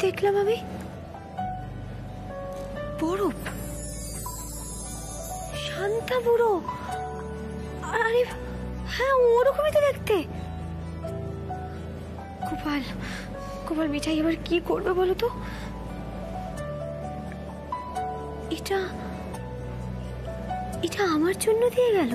দেখলাম আমি? বরফ, শান্তা বুড়ো। আরে হ্যাঁ, ওরকমই তো দেখতে। গোপাল, গোপাল মিঠাই এবার কি করবে বলো তো? এটা এটা আমার জন্য দিয়ে গেল।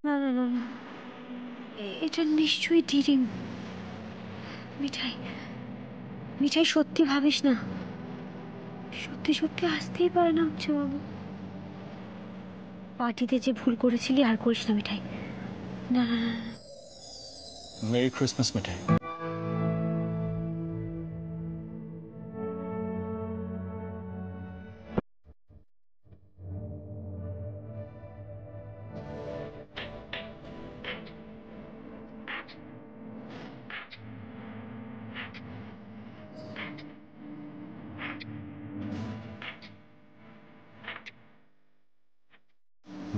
না না না, এটা নিশ্চয়ই ডিরিম। মিঠাই, মিঠাই সত্যি ভাবিস না? সত্যি সত্যি আসতেই পারে না হচ্ছে বাবু। পার্টিতে যে ভুল করেছিলি আর করিস না মিঠাই। না না না। মেরি ক্রিসমাস মিঠাই।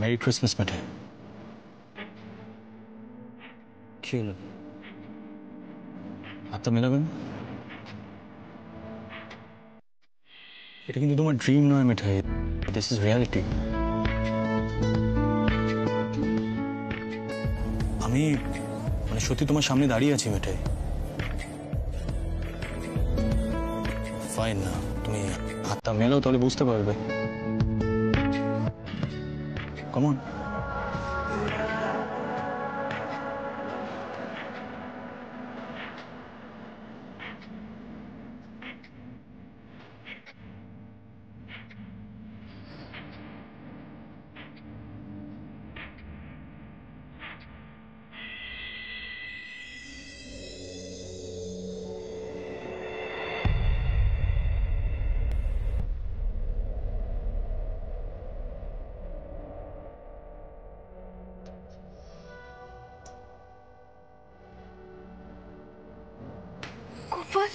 মেরি ক্রিসমাস মিঠাই। কি হলো? হাতটা মেলাবেন? এটা কিন্তু তোমার ড্রিম নয় মিঠাই, দিস ইজ রিয়ালিটি। আমি মানে সত্যি তোমার সামনে দাঁড়িয়ে আছি মিঠাই। ফাইন না, তুমি হাতটা মেলাও তাহলে বুঝতে পারবে। কমন। গোপাল,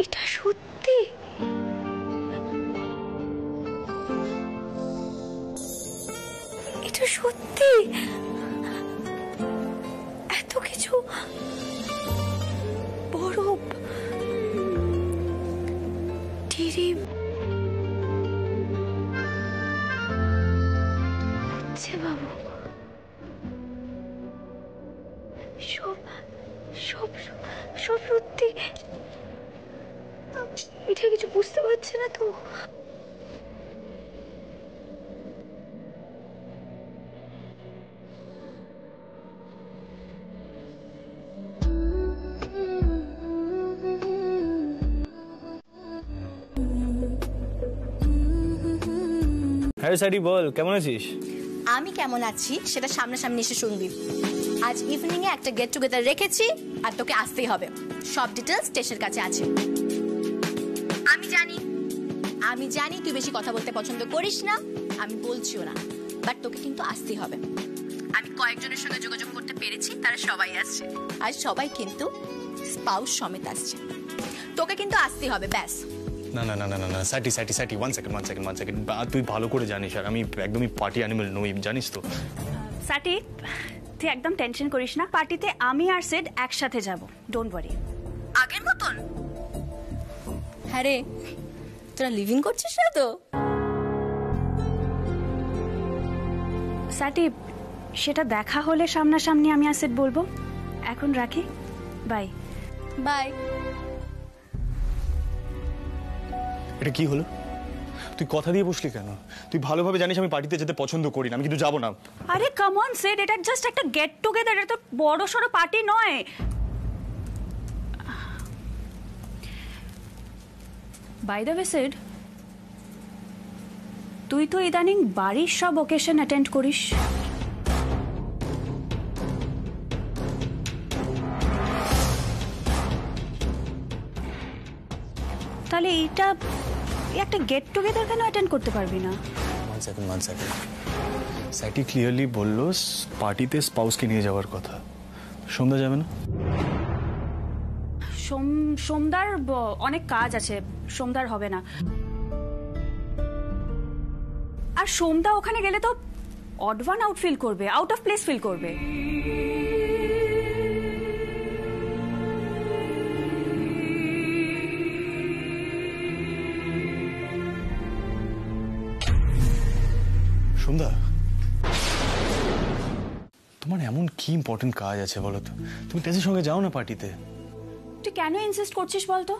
এটা সত্যি? এটা সত্যি? এত কিছু বরফ, ডিরিম, বাবু, সব সব সব সত্যি? এটা কিছু বুঝতে পারছে না তো? আরে সাইডি বল, কেমন আছিস? আমি কেমন আছি সেটা সামনাসামনি এসে শুনবি। আজ ইভিনিং এ একটা গেট টুগেদার রেখেছি আর তোকে আসতেই হবে। সব ডিটেলস স্টেশনের কাছে আছে। আমি জানি তুই বেশি কথা বলতে পছন্দ করিস না, আমি বলছিও না, বাট তোকে কিন্তু আসতেই হবে। আমি কয়েকজনের সঙ্গে যোগাযোগ করতে পেরেছি, তারা সবাই আসছে। আর সবাই কিন্তু স্পাউস সমেত আসছে। তোকে কিন্তু আসতেই হবে, ব্যাস। না না না না না সাইটি সাইটি সাইটি ওয়ান সেকেন্ড। তুই ভালো করে জানিস আর আমি একদমই পার্টি অ্যানিমেল নই, জানিস তো। সাটি, তুই একদম টেনশন করিস না। পার্টিতে আমি আর সেড একসাথে যাব, ডোন্ট ওয়ারি। আগের মতন? হ্যাঁ রে, তোরা লিভিং করছিস না তো? সাটি, সেটা দেখা হলে সামনাসামনি আমি আর সেড বলবো। এখন রাখি, বাই। বাই। এটা কি হলো? তুই কথা দিয়ে বসলি কেন? তুই ভালোভাবে জানিস আমি পার্টিতে যেতে পছন্দ করি না, আমি কিন্তু যাবো না। আরে কাম অন সেড, এটা জাস্ট একটা গেট টুগেদার, এটা তো বড় সড়ো পার্টি নয়। বাই দ্য ওয়ে সেড, তুই তো ইদানিং বাড়ির সব ওকেশন অ্যাটেন্ড করিস। তাহলে এইটা একটা গেট টুগেদার কেন অ্যাটেন্ড করতে পারবি না? One second. সাইটি ক্লিয়ারলি বললো পার্টিতে স্পাউসকে নিয়ে যাওয়ার কথা। সন্ধ্যা যাবে না? সোমদার অনেক কাজ আছে, সোমদার হবে না। আর সোমদা ওখানে গেলে তো অড ওয়ান আউট ফিল করবে, আউট অফ প্লেস ফিল করবে। সন্ধ্যা, তোমার এমন কি ইম্পর্টেন্ট কাজ আছে বলো তো? তুমি টেসের সঙ্গে যাও না পার্টিতে। তুই কেন ইনসিস্ট করছিস বলতো?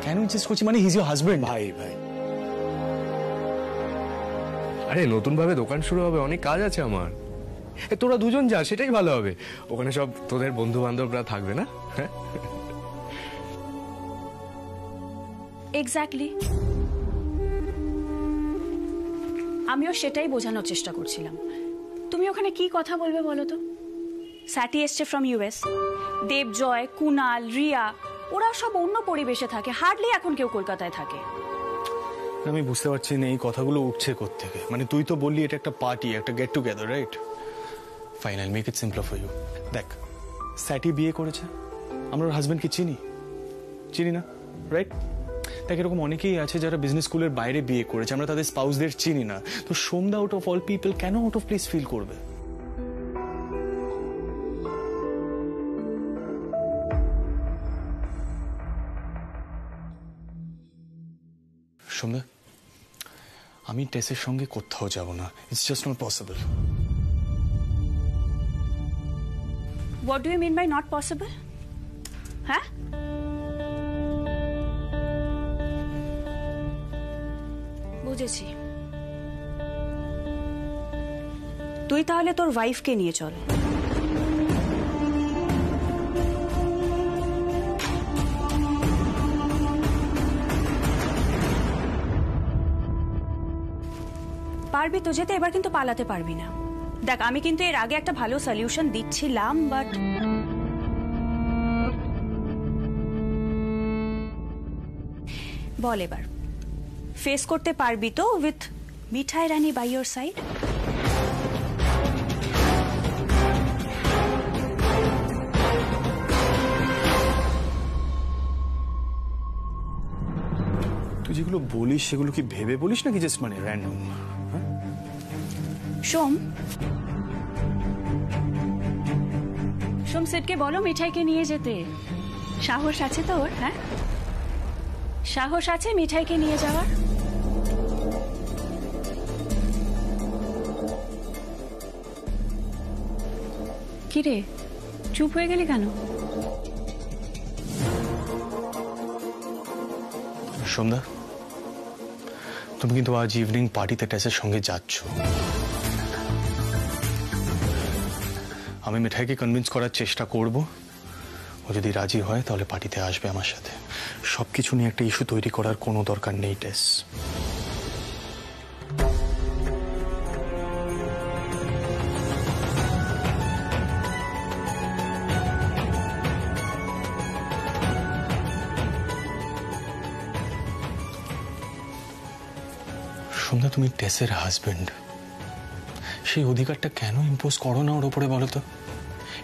কেন ইনসিস্ট করছি মানে? He is your husband. ভাই আরে নতুন ভাবে দোকান শুরু হবে, অনেক কাজ আছে আমার। তোরা দুজন যা, সেটাই ভালো হবে। ওখানে সব তোদের বন্ধু বান্ধবরা থাকবে না? এক্স্যাক্টলি, আমিও সেটাই বোঝানোর চেষ্টা করছিলাম। তুমি ওখানে কি কথা বলবে বলো তো? স্যাটি এসছে ফ্রম ইউএস, দেবজয়, কুনাল, রিয়া, ওরা সব অন্য পরিবেশে থাকে, হার্ডলি এখন কেউ কলকাতায় থাকে। আমি বুঝতে পারছি না এই কথাগুলো উঠছে কোত্থেকে। মানে তুই তো বললি এটা একটা পার্টি, একটা get together, right? Fine, I'll make it simple for you. দেখ, স্যাটি বিয়ে করেছে, আমরা ওর হাজবেন্ডকে চিনি না, রাইট? দেখ, এরকম অনেকেই আছে যারা বিজনেস স্কুলের বাইরে বিয়ে করেছে, আমরা তাদের স্পাউসদের চিনি না। তো Sandhya out of all people কেন আউট অফ প্লেস ফিল করবে? সন্ধ্যা, আমি টেসের সঙ্গে কোথাও যাব না। It's just not possible. What do you mean by not possible? হ্যাঁ, বুঝেছি। তুই তাহলে তোর ওয়াইফকে নিয়ে চল। পারবি তো যেতে, এবার কিন্তু পালাতে পারবি না। দেখ, আমি কিন্তু এর আগে একটা ভালো সলিউশন দিচ্ছিলাম, বাট বল এবার ফেস করতে পারবি তো with Mithai Rani by your side? তুই যেগুলো বলিস সেগুলো কি ভেবে বলিস নাকি জাস্ট মানে র্যান্ডম? সোম সেটকে বলো মিঠাইকে নিয়ে যেতে। সাহস আছে তো ওর? হ্যাঁ, সাহস আছে মিঠাইকে নিয়ে যাওয়ার? কিরে, চুপ হয়ে গেলি কেন? সন্ধ্যা, তুমি কিন্তু আজ ইভিনিং পার্টিতে টেসের সঙ্গে যাচ্ছ। আমি মিঠাইকে কনভিন্স করার চেষ্টা করব ও ও যদি রাজি হয় তাহলে পার্টিতে আসবে আমার সাথে। সবকিছু নিয়ে একটা ইস্যু তৈরি করার কোনো দরকার নেই টেস। সন্ধ্যা, তুমি টেসের হাজবেন্ড, সেই অধিকারটা কেন ইম্পোজ করো না ওর ওপরে বলো তো?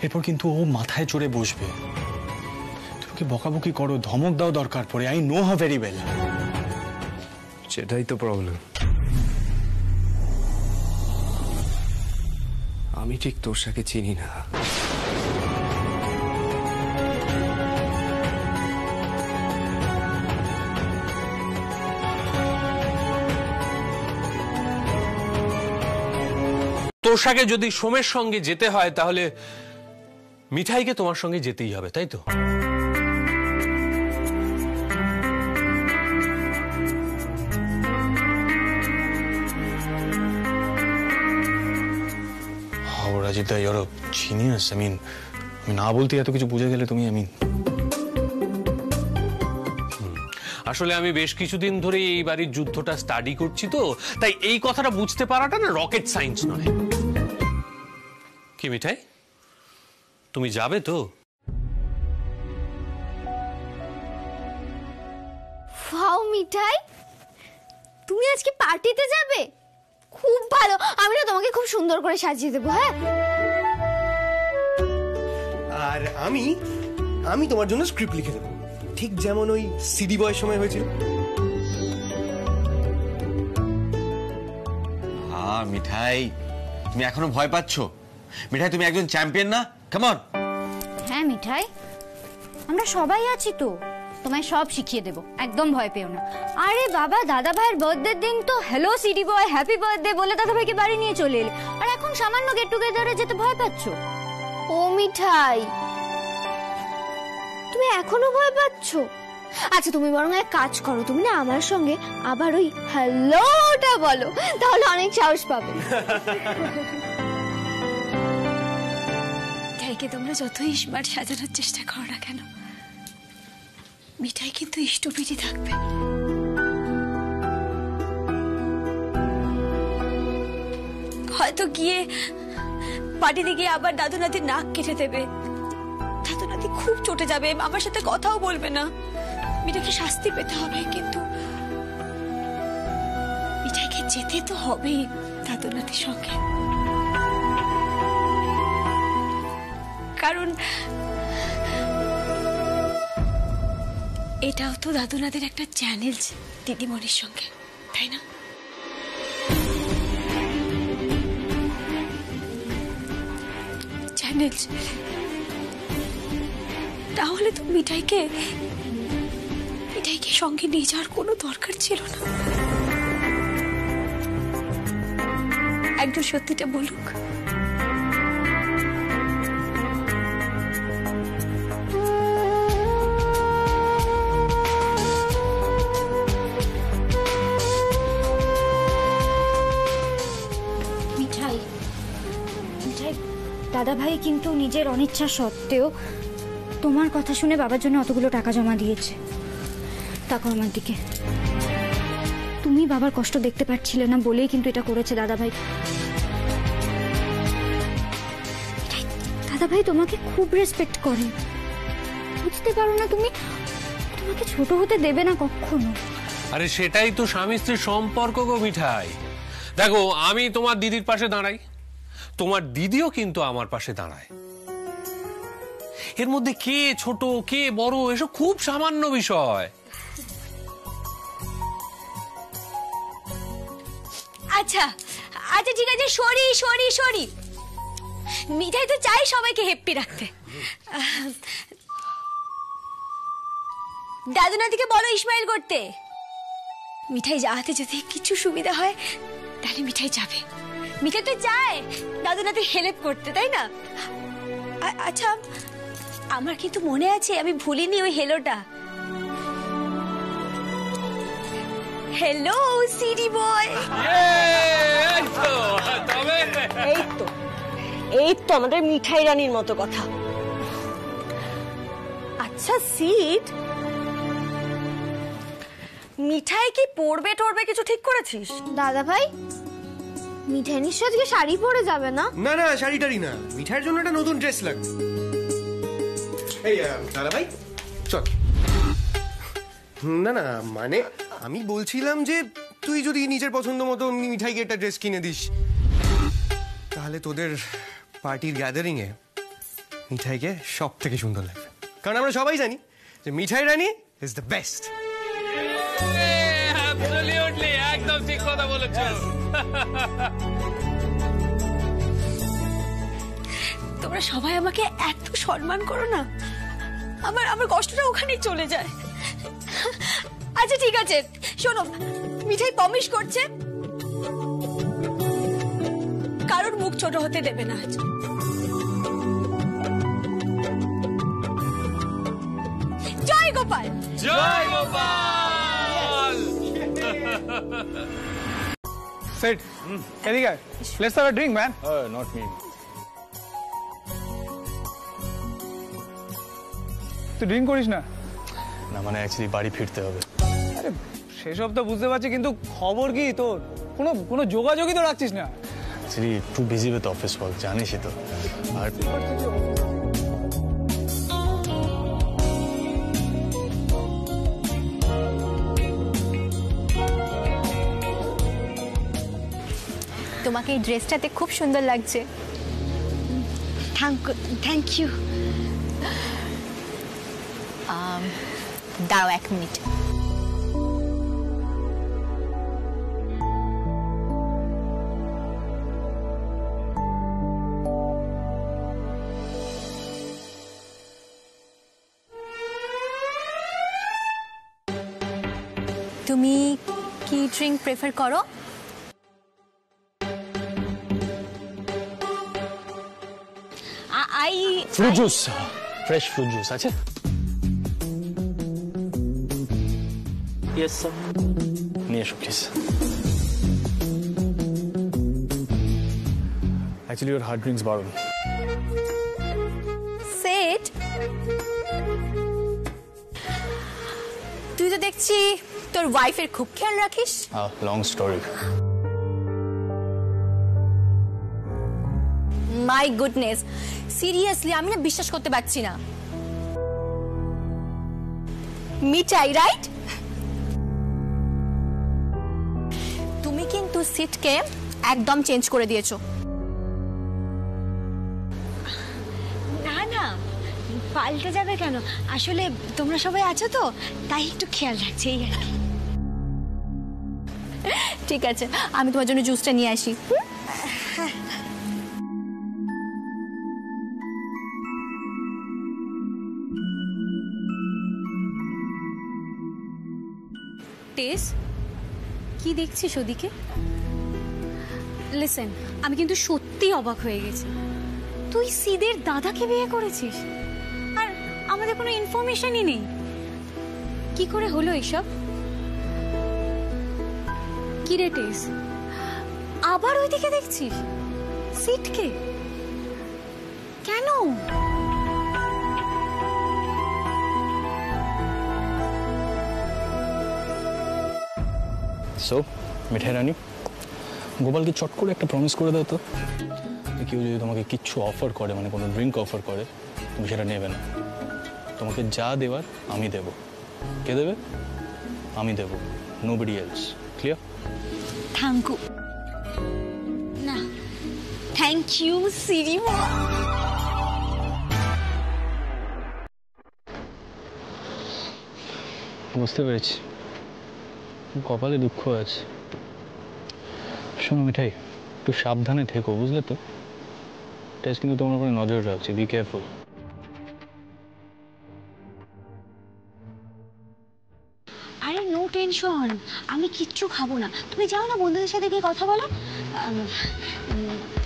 এরপর কিন্তু ও মাথায় চড়ে বসবে। তুমি কি বকাবকি করো, ধমক দাও দরকার পড়ে, I know her very well. সেটাই তো প্রবলেম। আমি ঠিক তোষাকে চিনি না। তোষাকে যদি সোমের সঙ্গে যেতে হয় তাহলে মিঠাইকে তোমার সঙ্গে যেতেই হবে, তাই তো? Rajida, your a genius. আমি না বলতে এত কিছু বুঝে গেলে তুমি। আসলে আমি বেশ কিছুদিন ধরে এই বাড়ির যুদ্ধটা স্টাডি করছি, তো তাই এই কথাটা বুঝতে পারাটা না রকেট সায়েন্স নয়। কি মিঠাই, তুমি যাবে তো? ওয়াও মিঠাই, তুমি আজকে পার্টিতে যাবে? খুব ভালো, আমি না তোমাকে খুব সুন্দর করে সাজিয়ে দেবো। হ্যাঁ, আর আমি তোমার জন্য স্ক্রিপ্ট লিখে দেবো, ঠিক যেমন ওই সিডি বয়ের সময় হয়েছিল। মিঠাই, তুমি এখনো ভয় পাচ্ছ? মিঠাই, তুমি একজন চ্যাম্পিয়ন না? Come on. হ্যাঁ মিঠাই, আমরা সবাই আছি তো, তোমায় সব শিখিয়ে দেবো, একদম ভয় পেও না। আরে বাবা, দাদা ভাইয়ের বার্থডের দিন তো হ্যালো সিডি বয়, হ্যাপি বার্থডে বলে দাদা ভাইকে বাড়ি নিয়ে চলে এলে, আর এখন সামান্য গেট টুগেদারে যেতে ভয় পাচ্ছ? ও মিঠাই, তুমি এখনো ভয় পাচ্ছ? আচ্ছা তুমি বরং এক কাজ করো, তুমি না আমার সঙ্গে আবার ওই হ্যালোটা বলো, তাহলে অনেক সাহস পাবে। মিঠাইকে তোমরা যতই স্মার্ট সাজানোর চেষ্টা করো না কেন, মিঠাই কিন্তু ইষ্টপিঠি থাকবে। হয়তো গিয়ে পার্টিতে গিয়ে আবার দাদু নাতির নাক কেটে দেবে, দাদু নাতি খুব চটে যাবে, আমার সাথে কথাও বলবে না। মিঠাইকে শাস্তি পেতে হবে, কিন্তু মিঠাইকে যেতে তো হবেই দাদু নাতির সঙ্গে, কারণ এটাও তো দাদু নাতির একটা চ্যালেঞ্জ দিদিমণির সঙ্গে, তাই না? চ্যালেঞ্জ। তাহলে তো মিঠাইকে সঙ্গে নিয়ে যাওয়ার কোনো দরকার ছিল না। একজন সত্যিটা বলুক। মিঠাই, দাদা ভাই কিন্তু নিজের অনিচ্ছা সত্ত্বেও তোমার কথা শুনে বাবার জন্য অতগুলো টাকা জমা দিয়েছে। তাকো আমার দিকে, তুমি বাবার কষ্ট দেখতে পাচ্ছিলে না বলেই কিন্তু এটা করেছে দাদা ভাই। দাদা ভাই তোমাকে খুব রেসপেক্ট করে, বুঝতে পারো না তুমি? তোমাকে ছোট হতে দেবে না কখনো। আরে সেটাই তো স্বামী স্ত্রীর সম্পর্ক গো মিঠাই। দেখো, আমি তোমার দিদির পাশে দাঁড়াই, তোমার দিদিও কিন্তু আমার পাশে দাঁড়ায়। এর মধ্যে কে ছোট কে বড় এসব খুব সামান্য বিষয়। আচ্ছা আচ্ছা ঠিক আছে, সরি সরি সরি। মিঠাই তো চাই সবাইকে হ্যাপি রাখতে। দাদু নাতিকে বলো ইসমাইল করতে। মিঠাই যাওয়াতে যদি কিছু সুবিধা হয় তাহলে মিঠাই যাবে। মিঠাই তো চায় দাদু নাতির হেল্প করতে, তাই না? আচ্ছা, আমার কিন্তু মনে আছে, আমি ভুলিনি ওই হেলোটা। হ্যালো সিডি বয়। এই তো আমাদের মিঠাই রানীর মতো কথা। আচ্ছা সিড, মিঠাই কি পরবে টরবে কিছু ঠিক করেছিস? দাদা ভাই, মিঠাই নিশ্চয় আজকে শাড়ি পরে যাবে না? না না, শাড়ি টাড়ি না, মিঠাইয়ের জন্য একটা নতুন ড্রেস লাগবে। এই দাদা ভাই চল। না না, মানে আমি বলছিলাম যে তুই যদি নিজের পছন্দ মতো মিঠাইকে একটা ড্রেস কিনে দিস, তাহলে তোদের পার্টির গ্যাদারিং এ মিঠাইকে সব থেকে সুন্দর লাগবে। কারণ আমরা সবাই জানি যে মিঠাই রানী ইজ দ্য বেস্ট। অ্যাবসলিউটলি, একদম ঠিক কথা বলেছো। তোমরা সবাই আমাকে এত সম্মান করো না, আমার কষ্টটা ওখানেই চলে যায়। আচ্ছা ঠিক আছে, শোনো, মিঠাই প্রমিস করছে কারোর মুখ ছোট হতে দেবে না আজ। জয় গোপাল, জয় গোপাল। Sid, এদিকে আয়। Let's have a drink, man. Not me. তুই ড্রিঙ্ক করিস না? না মানে অ্যাকচুয়ালি বাড়ি ফিরতে হবে। আরে সেসব তো বুঝতে পারছি, কিন্তু খবর কি তোর? কোনো যোগাযোগই তো রাখছিস না। অ্যাকচুয়ালি একটু বিজি উইথ অফিস ওয়ার্ক, জানিসই তো। আর তোমাকে এই ড্রেসটাতে খুব সুন্দর লাগছে। Thank you. দাঁড়াও 1 মিনিট। তুমি কি ড্রিঙ্ক প্রেফার করো? Fruit juice, fresh fruit juice আছে? Yes sir. নিয়ে এসো প্লিজ। অ্যাকচুয়ালি ওর হার্ড ড্রিঙ্কস বারণ। সেট, তুই তো দেখছি তোর ওয়াইফের খুব খেয়াল রাখিস। Long story. My goodness, seriously আমি না বিশ্বাস করতে পারছি না। মিঠাই রাইট? তুমি কিন্তু সিটকে একদম চেঞ্জ করে দিয়েছো। না না, পাল্টে যাবে কেন? আসলে তোমরা সবাই আছো তো, তাই একটু খেয়াল রাখছি এই আর কি। ঠিক আছে, আমি তোমার জন্য জুসটা নিয়ে আসি। টেস, কি দেখছিস ওদিকে? লিসেন, আমি কিন্তু সত্যি অবাক হয়ে গেছি। তুই সিদের দাদাকে বিয়ে করেছিস আর আমাদের কোনো ইনফরমেশনই নেই। কি করে হলো এসব? কি রে টেস, আবার ওইদিকে দেখছিস সিটকে? কেন? সো মিঠাই রানী, গোপালকে চট করে একটা প্রমিস করে দাও তো, কেউ যদি তোমাকে কিচ্ছু অফার করে, মানে কোনো ড্রিঙ্ক অফার করে, তুমি সেটা নেবে না। তোমাকে যা দেওয়ার আমি দেব। কে দেবে? আমি দেব, nobody else. Clear? Thank you. না, থ্যাংক ইউ সিরিমা। বুঝতে পেরেছি, কপালে দুঃখ আছে। শোনো মিঠাই, একটু সাবধানে থেকো, বুঝলে তো? টেস্ট কিন্তু তোমার উপরে নজর রাখছি, বি কেয়ারফুল। আরে নো টেনশন, আমি কিচ্ছু খাবো না। তুমি যাও না, বন্ধুদের সাথে গিয়ে কথা বলো।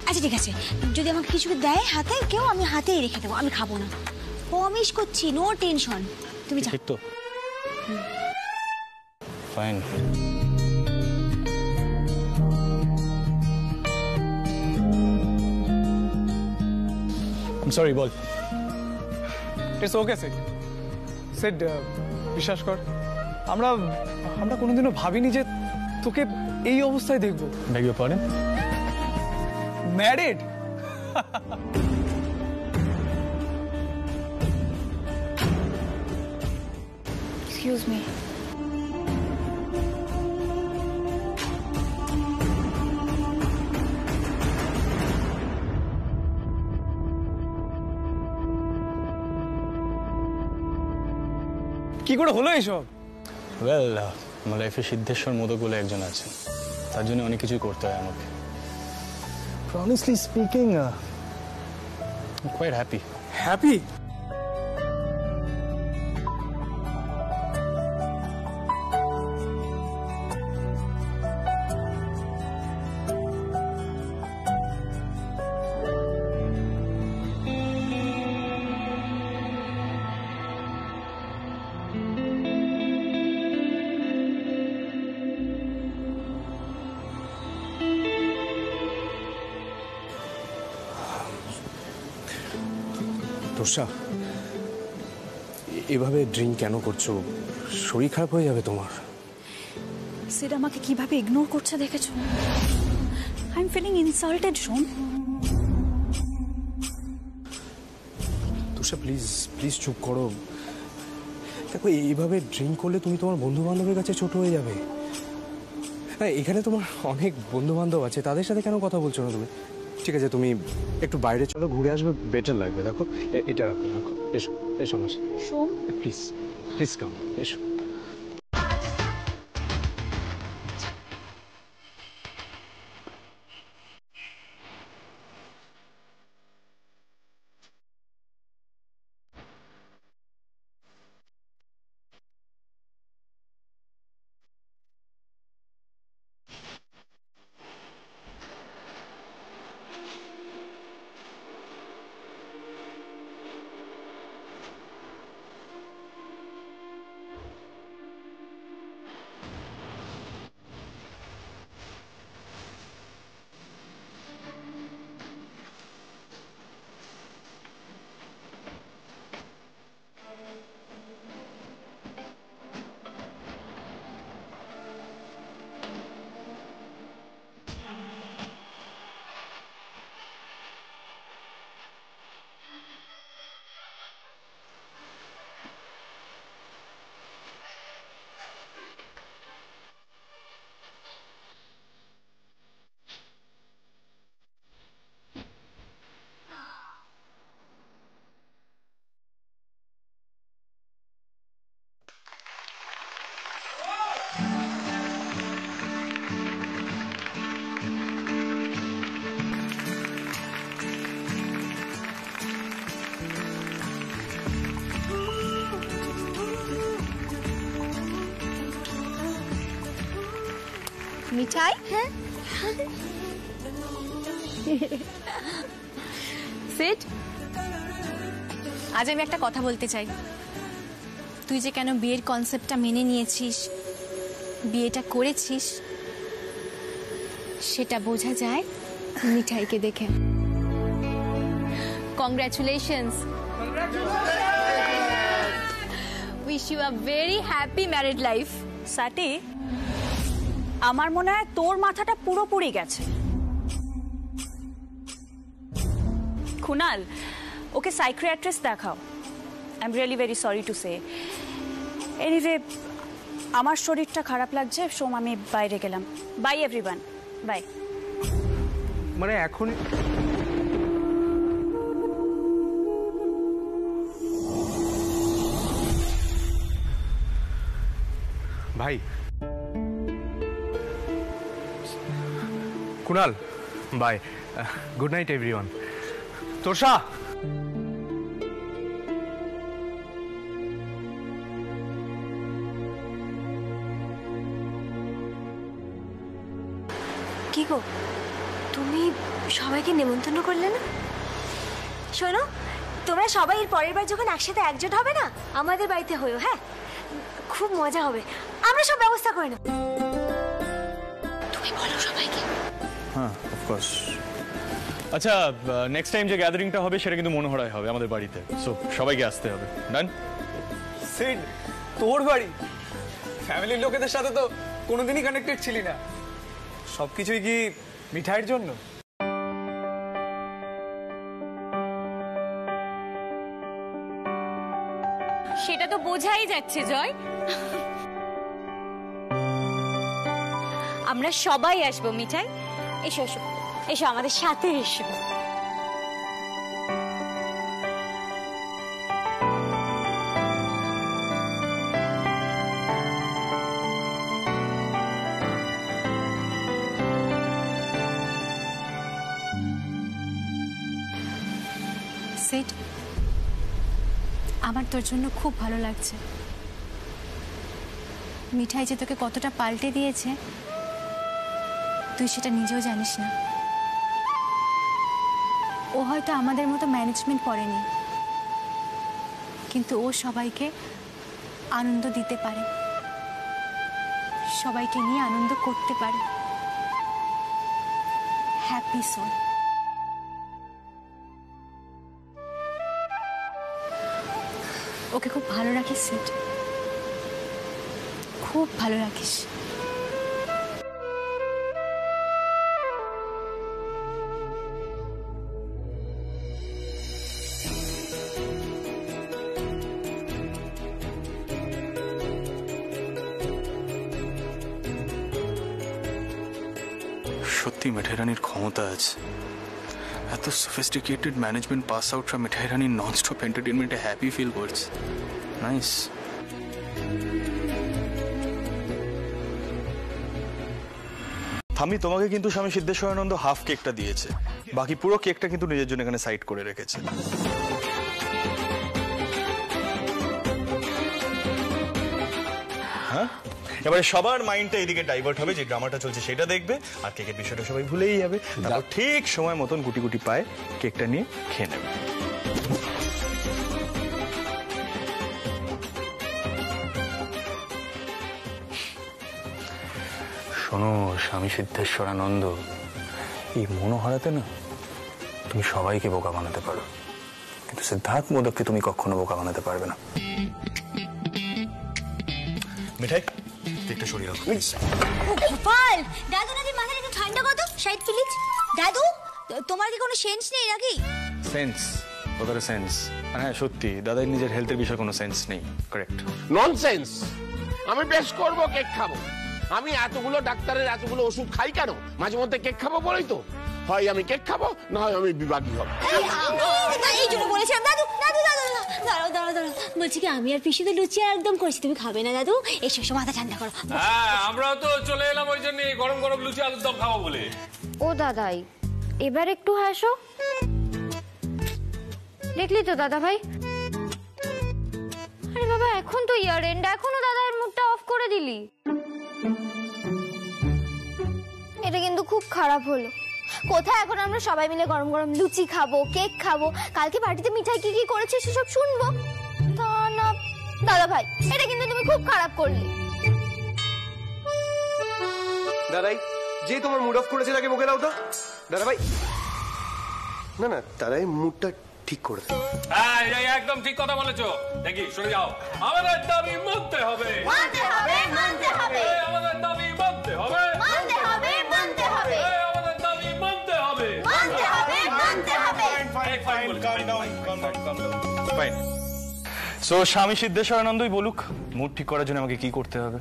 আচ্ছা ঠিক আছে, যদি আমাকে কিছু দেয় হাতে কেউ, আমি হাতেই রেখে দেবো, আমি খাবো না। প্রমিস করছি, নো টেনশন। তুমি যাও। ঠিক তো? Fine. I'm sorry, ball. It's okay, Sid. Set বিশ্বাস কর, আমরা আমরা কোনোদিনও ভাবিনি যে তোকে এই অবস্থায় দেখবো। Beg your pardon? Married? Excuse me. কি করে হলো এইসব? ওয়েল, আমার লাইফে সিদ্ধেশ্বর মোদক বলে একজন আছেন, তার জন্য অনেক কিছুই করতে হয় আমাকে। Honestly speaking, I'm quite happy. Happy? Tosha, এভাবে ড্রিঙ্ক কেন করছো? শরীর খারাপ হয়ে যাবে তোমার। সিড আমাকে কিভাবে ইগনোর করছে দেখেছো? আই এম ফিলিং ইনসাল্টেড শোন। তোষা প্লিজ প্লিজ চুপ করো। দেখো এইভাবে ড্রিঙ্ক করলে তুমি তোমার বন্ধু বান্ধবের কাছে ছোট হয়ে যাবে। হ্যাঁ, এখানে তোমার অনেক বন্ধু বান্ধব আছে, তাদের সাথে কেন কথা বলছো না তুমি? ঠিক আছে, তুমি একটু বাইরে চলো, ঘুরে আসবে, বেটার লাগবে। দেখো এটা রাখো, রাখো। এসো এসো আমার সাথে প্লিজ, প্লিজ কাম, এসো। মিঠাই? হ্যাঁ। সিট। আজ আমি একটা কথা বলতে চাই। তুই যে কেন বিয়ের কনসেপ্টটা মেনে নিয়েছিস, বিয়েটা করেছিস, সেটা বোঝা যায় মিঠাইকে দেখে। Congratulations. Wish you a very happy married life. স্যাটি, আমার মনে হয় তোর মাথাটা পুরোপুরি গেছে। কুনাল, ওকে সাইকিয়াট্রিস্ট দেখাও। I am really very sorry to say. Anyway, আমার শরীরটা খারাপ লাগছে, সোম আমি বাইরে গেলাম। Bye everyone, bye. মানে এখন ভাই, Kunal, bye, good night everyone. Tosha, কি গো, তুমি সবাইকে নেমন্তন্ন করলে না? শোনো, তোমরা সবাই এর পরের বার যখন একসাথে একজোট হবে না, আমাদের বাড়িতে হয়েও, হ্যাঁ, খুব মজা হবে। আমরা সব ব্যবস্থা করে নেব। তুমি বলো সবাইকে। হ্যাঁ, অফকোর্স। আচ্ছা, নেক্সট টাইম যে গ্যাদারিংটা হবে সেটা কিন্তু মনোহরায় হবে আমাদের বাড়িতে, সো সবাইকে আসতে হবে। ডান? সিড, তোর বাড়ি? ফ্যামিলির লোকেদের সাথে তো কোনোদিনই কানেক্টেড ছিলি না। সবকিছুই কি মিঠাইয়ের জন্য? সেটা তো বোঝাই যাচ্ছে জয়। আমরা সবাই আসবো মিঠাই। এসো এসো এসো, আমাদের সাথে এসো। সেট, আমার তোর জন্য খুব ভালো লাগছে। মিঠাই যে তোকে কতটা পাল্টে দিয়েছে তুই সেটা নিজেও জানিস না। ও হয়তো আমাদের মতো ম্যানেজমেন্ট পড়েনি, কিন্তু ও সবাইকে আনন্দ দিতে পারে, সবাইকে নিয়ে আনন্দ করতে পারে। Happy soul. ওকে খুব ভালো রাখিস সেট, খুব ভালো রাখিস। সত্যি মিঠাই রানীর ক্ষমতা আছে। এত sophisticated management pass out from Mithai Rani non stop এন্টারটেনমেন্টে হ্যাপি ফিল করছে। নাইস। থামি, তোমাকে কিন্তু স্বামী সিদ্ধেশ্বরানন্দ হাফ কেকটা দিয়েছে, বাকি পুরো কেকটা কিন্তু নিজের জন্য এখানে সাইড করে রেখেছে। হ্যাঁ, এবারে সবার মাইন্ডটা এদিকে ডাইভার্ট হবে, যে ড্রামাটা চলছে সেটা দেখবে, আর কেকের বিষয়টা সবাই ভুলেই যাবে। তারপর ঠিক সময় মতন গুটি গুটি পায়ে কেকটা নিয়ে খেয়ে নেবে। শোনো স্বামী সিদ্ধেশ্বরানন্দ, এই মনোহারাতে না তুমি সবাইকে বোকা বানাতে পারো, কিন্তু সিদ্ধার্থ মোদককে তুমি কখনো বোকা বানাতে পারবে না। মিঠাই, কেকটা সরিয়ে রাখো। গোপাল, দাদু নাকি মাথাটা একটু ঠান্ডা কত সাইড প্লিজ। দাদু, তোমার কি কোনো সেন্স নেই নাকি? সেন্স? ওদের সেন্স? হ্যাঁ সত্যি, দাদার নিজের হেলথের বিষয়ে কোনো সেন্স নেই। কারেক্ট। ননসেন্স। আমি বেশ করবো, কেক খাবো। আমি এতগুলো ডাক্তারের এতগুলো ওষুধ খাই কেন? মাঝে মধ্যে কেক খাবো বলেই তো। হয় আমি কেক খাবো, না হয় আমি বিভাগী হব। এই জন্য বলেছিলাম দাদু। দাদু দাদু দাঁড়াও দাঁড়াও দাঁড়াও, বলছি কি আমি আর পিসি তো লুচি একদম করছি, তুমি খাবে না দাদু? এসো এসো, মাথা ঠান্ডা করো। হ্যাঁ, আমরাও তো চলে এলাম ওই জন্য গরম গরম লুচি আলুর দম খাবো বলে। ও দাদাই, এবার একটু হাসো। দেখলি তো দাদা ভাই? আরে বাবা, এখন তো ইয়ার এন্ড, এখনো দাদার মুডটা অফ করে দিলি। এটা কিন্তু খুব খারাপ হলো। কোথায় এখন আমরা সবাই মিলে গরম গরম লুচি খাবো, কেক খাবো, কালকে পার্টিতে মিঠাই কি কি করেছে সেসব শুনবো। তা না দাদা ভাই, এটা কিন্তু তুমি খুব খারাপ করলে। দাদাই, যে তোমার মুড অফ করেছে তাকে বকে দাও তো। দাদা ভাই, না না, দাদাই মুডটা ঠিক করে দাও। হ্যাঁ, একদম ঠিক কথা বলেছো। দেখি শুনে যাও, আমাদের দাবি মানতে হবে, মানতে হবে, মানতে হবে, আমাদের দাবি মানতে হবে, মানতে হবে, মানতে হবে, আমাদের দাবি মানতে হবে, মানতে হবে, মানতে হবে। ফাইন। সো স্বামী সিদ্ধেশ্বরানন্দই বলুক, মুড ঠিক করার জন্য আমাকে কি করতে হবে।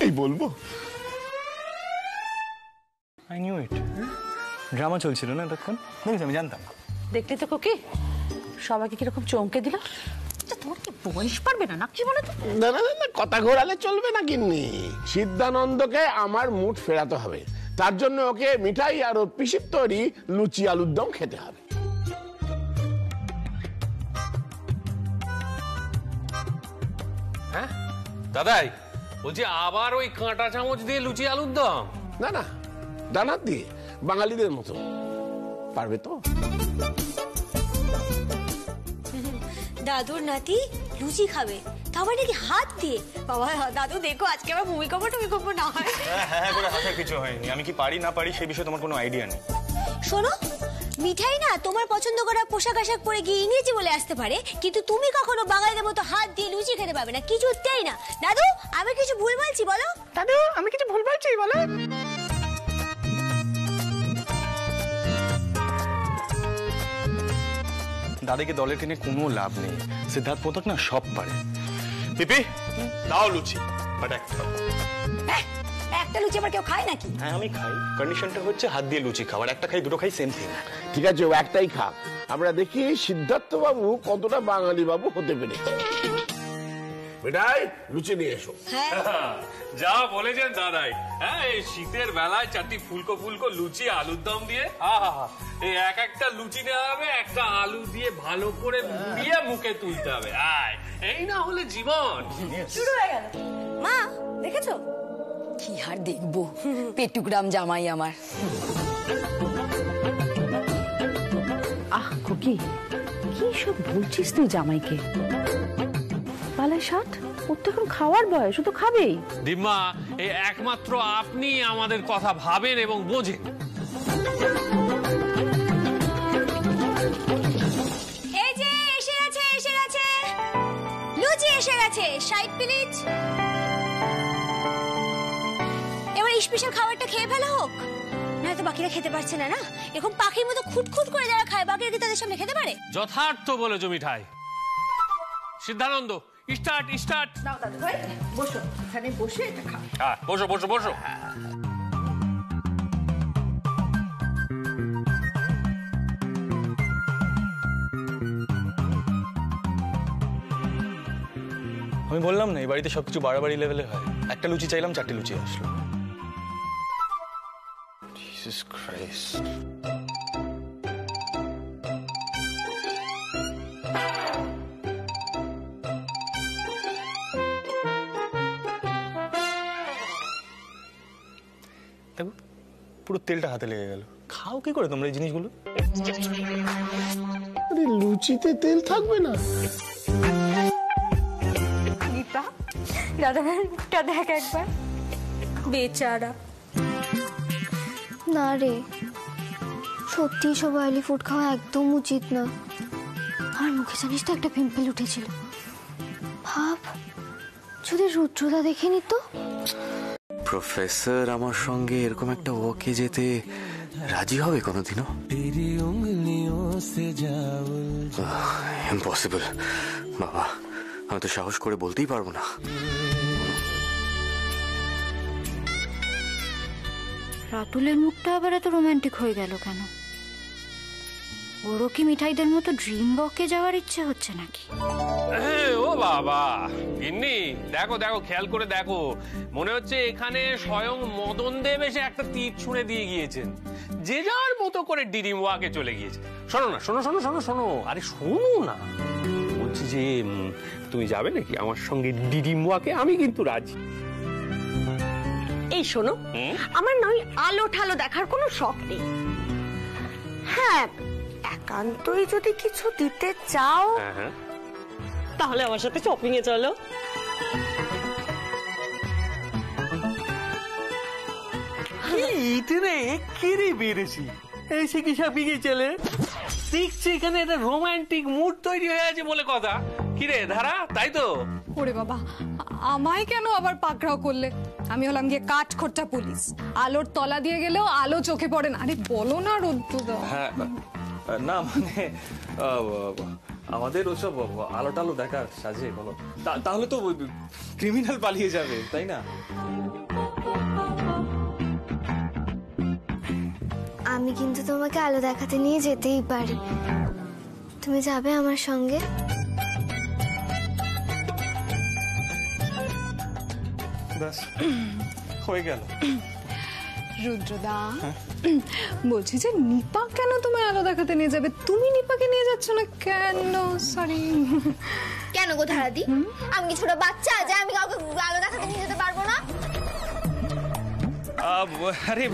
এই বলবো? I knew it. ড্রামা চলছিল না এতক্ষণ, দেখেছি, আমি জানতাম। দেখলি তো কোকি, সবাইকে কিরকম চমকে দিল। তোমার কি বয়স পারবে না কি বলো তো? না না না, কথা ঘোরালে চলবে না গিন্নি। সিদ্ধানন্দকে আমার মুড ফেরাতে হবে, তার জন্য ওকে মিঠাই আর ওর পিসির তৈরি লুচি আলুর দম খেতে হবে। হ্যাঁ দাদাই, বলছি আবার ওই কাঁটা চামচ দিয়ে লুচি আলুর দম? না না, ডানার দিয়ে, বাঙালিদের মতো। পারবে তো? দাদুর নাতি লুচি খাবে, তারপর নাকি হাত দিয়ে। বাবা দাদু দেখো, আজকে আবার ভূমিকম্প না হয়। হ্যাঁ করে হাতে কিছু হয়নি। আমি কি পারি না পারি সে বিষয়ে তোমার কোনো আইডিয়া নেই। শোনো, মিঠাই না তোমার পছন্দ করা পোশাক আশাক পরে গিয়ে ইংরেজি বলে আসতে পারে, কিন্তু তুমি কখনো বাঙালিদের মতো হাত দিয়ে লুচি খেতে পারবে না, কিছুতেই না। দাদু আমি কিছু ভুল বলছি বলো? দাদু আমি কিছু ভুল বলছি বলো? দাদাকে দলে টেনে কোনো লাভ নেই। সিদ্ধার্থ মোদক না সব পারে। পিপি দাও লুচি, বাট একটা লুচি আবার কেউ খায় নাকি? হ্যাঁ আমি খাই, কন্ডিশনটা হচ্ছে হাত দিয়ে লুচি খাওয়ার। একটা খাই দুটো খাই সেম থিং। ঠিক আছে, ও একটাই খা। আমরা দেখি সিদ্ধার্থ বাবু কতটা বাঙালি বাবু হতে পেরে। মিঠাই লুচি নিয়ে এসো। যা বলেছেন দাদাই। হ্যাঁ এই শীতের বেলায় চারটি ফুলকো ফুলকো লুচি আলুর দম দিয়ে এই এক একটা লুচি নেওয়া হবে, একটা আলু দিয়ে ভালো করে মুড়িয়ে মুখে তুলতে হবে। এই না হলে জীবন শুরু হয়ে গেল। মা দেখেছো কি আর দেখবো, পেটুগ্রাম জামাই আমার। আহ খুকি, কি সব বলছিস তুই জামাইকে? বালাই ষাট, ওর তো এখন খাওয়ার বয়স, ও তো খাবেই। দিম্মা, এই একমাত্র আপনি আমাদের কথা ভাবেন এবং বোঝেন। এই যে এসে গেছে, এসে গেছে লুচি, এসে গেছে। Side please. এবার স্পেশাল খাবারটা খেয়ে ফেলা হোক, নয়তো বাকিরা খেতে পারছে না। না এরকম পাখির মতো খুঁটখুট করে যারা খায়, বাকিরা কি তাদের সামনে খেতে পারে? যথার্থ বলেছো মিঠাই। Siddhananda start start. নাও দাদু ভাই বসো, এখানে বসে এটা খাও। হ্যাঁ বসো বসো বসো। আমি বললাম না এই বাড়িতে সবকিছু বাড়াবাড়ি লেভেলে হয়। একটা লুচি চাইলাম, চারটে লুচি আসলো। Jesus Christ. দেখো পুরো তেলটা হাতে লেগে গেল। খাও কি করে তোমরা এই জিনিসগুলো? আরে লুচিতে তেল থাকবে না? দীপা দাদাভাইয়ের মুখটা দেখ একবার, বেচারা। না রে, সত্যি সব অয়েলি ফুড খাওয়া একদম উচিত না। আর মুখে জানিস তো একটা পিম্পল উঠেছিল। ভাব যদি রুদ্রদা দেখে নিত। প্রফেসর আমার সঙ্গে এরকম একটা ওকে যেতে রাজি হবে কোনোদিনও? ইম্পসিবল বাবা, আমি তো সাহস করে বলতেই পারবো না। রাতুলের মুখটা আবার এত রোমান্টিক হয়ে গেল কেন? ওরও কি মিঠাইদের মতো ড্রিম ওয়াকে যাওয়ার ইচ্ছে হচ্ছে নাকি? ও বাবা গিন্নি, দেখো দেখো খেয়াল করে দেখো, মনে হচ্ছে এখানে স্বয়ং মদন দেব এসে একটা তীর ছুঁড়ে দিয়ে গিয়েছেন। যে যার মতো করে ড্রিম ওয়াকে চলে গিয়েছে। শোনো না, শোনো শোনো শোনো শোনো, আরে শোনো না, বলছি যে তুমি যাবে নাকি আমার সঙ্গে ড্রিম ওয়াকে? আমি কিন্তু রাজি। এই শোনো, আমার নয় আলো ঠালো দেখার কোনো শখ নেই। হ্যাঁ একান্তই যদি কিছু দিতে চাও তাহলে আমার সাথে শপিং এ চলো। দেখছি এখানে একটা রোমান্টিক মুড তৈরি হয়ে আছে বলে কথা। কিরে ধারা, তাই তো? ওরে বাবা, আমায় কেন আবার পাকড়াও করলে? আমি হলাম গিয়ে কাঠ খোট্টা পুলিশ। আলোর তলা দিয়ে গেলেও আলো চোখে পড়ে না। আরে বলো না রুদ্রদা। হ্যাঁ না মানে আমাদের ওসব আলো টালো দেখার সাজে বলো, তাহলে তো ক্রিমিনাল পালিয়ে যাবে, তাই না? আমি কিন্তু তোমাকে আলো দেখাতে নিয়ে যেতেই পারি। তুমি যাবে আমার সঙ্গে? ব্যাস হয়ে গেল। রুদ্রদা বলছি যে নিপা কেন তোমায় আলো দেখাতে নিয়ে যাবে? তুমি নিপাকে নিয়ে যাচ্ছ না কেন? সরি। কেন গো ধারাদি, আমি কি ছোট বাচ্চা যে আমি কাউকে আলো দেখাতে নিয়ে যেতে পারবো না? আরে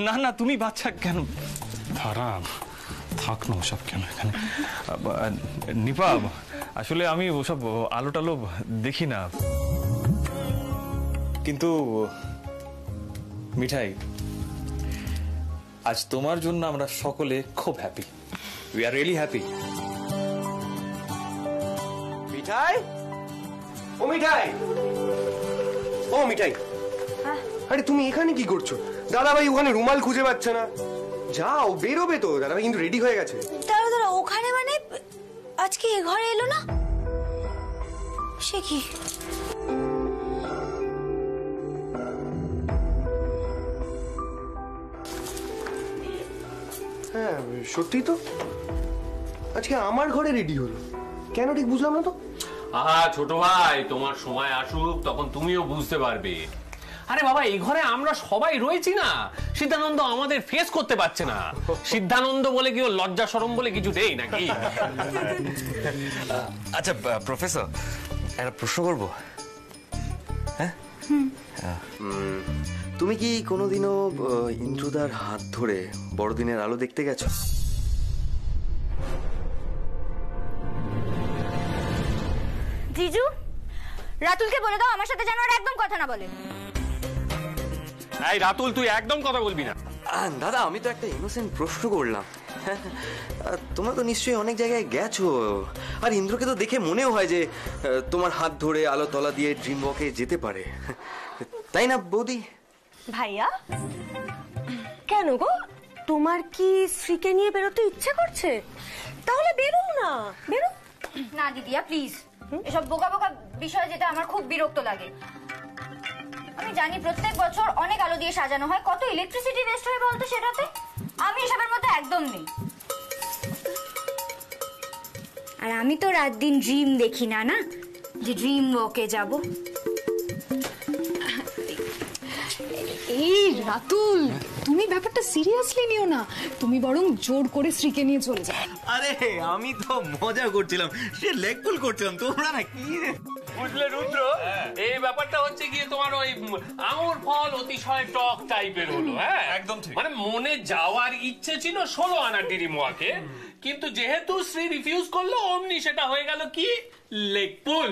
না না, তুমি বাচ্চা কেন? হারাম, থাক না ওসব কেন এখানে। নিপা, আসলে আমি ওসব আলো টালো দেখি না। কিন্তু মিঠাই, আজ তোমার জন্য আমরা সকলে খুব happy. We are really happy. Mithai, ও মিঠাই, ও মিঠাই, আরে তুমি এখানে কি করছো? দাদাভাই ওখানে রুমাল খুঁজে পাচ্ছে না। যাও, বেরোবে তো, দাদাভাই কিন্তু রেডি হয়ে গেছে। দাঁড়া, ওখানে মানে আজকে এ ঘরে এলো না? সে কি? হ্যাঁ সত্যি তো, আজকে আমার ঘরে রেডি হলো কেন ঠিক বুঝলাম না তো। আহা ছোট ভাই, তোমার সময় আসুক তখন তুমিও বুঝতে পারবে। আরে বাবা, এই ঘরে আমরা সবাই রয়েছি না, সিদ্ধানন্দ আমাদের ফেস করতে পারছে না। সিদ্ধানন্দ বলে কি, লজ্জা শরম বলে কিছু নেই নাকি? আচ্ছা প্রফেসর, একটা প্রশ্ন করবো? হ্যাঁ, তুমি কি কোনোদিনও ইন্দ্রদার হাত ধরে বড়দিনের আলো দেখতে গেছো? জিজু, রাতুলকে বলে দাও আমার সাথে যেন আর একদম কথা না বলে। এই রাতুল, তুই একদম কথা বলবি না। দাদা, আমি তো একটা ইনোসেন্ট প্রশ্ন করলাম। তোমরা তো নিশ্চয়ই অনেক জায়গায় গেছো, আর ইন্দ্রকে তো দেখে মনেও হয় যে তোমার হাত ধরে আলো তলা দিয়ে ড্রিম ওয়াকে যেতে পারে, তাই না বৌদি? ভাইয়া, কেন গো, তোমার কি শ্রীকে নিয়ে বেরোতে ইচ্ছে করছে? তাহলে বেরো না, বেরো না দিদিয়া প্লিজ, এসব বোকা বোকা বিষয় যেটা আমার খুব বিরক্ত লাগে। আমি জানি প্রত্যেক বছর অনেক আলো দিয়ে সাজানো হয়, কত ইলেকট্রিসিটি ওয়েস্ট হয় বলতো সেটাতে। আমি এসবের মধ্যে একদম নেই। আর আমি তো রাত দিন ড্রিম দেখি না, না যে ড্রিম ওয়াকে যাব। এই রাতুল, তুমি ব্যাপারটা সিরিয়াসলি নিও না, তুমি বরং জোর করে শ্রীকে নিয়ে চলে যাও। আরে আমি তো মজা করছিলাম, সে লেগ পুল করছিলাম, তোমরা না কি বুঝলে রুদ্র, এই ব্যাপারটা হচ্ছে গিয়ে তোমার ওই আঙুর ফল অতিশয় টক টাইপের হলো। হ্যাঁ একদম ঠিক, মানে মনে যাওয়ার ইচ্ছে ছিল 16 আনা ডিরিমোয়াকে, কিন্তু যেহেতু শ্রী রিফিউজ করলো, অমনি সেটা হয়ে গেল কি লেগ পুল।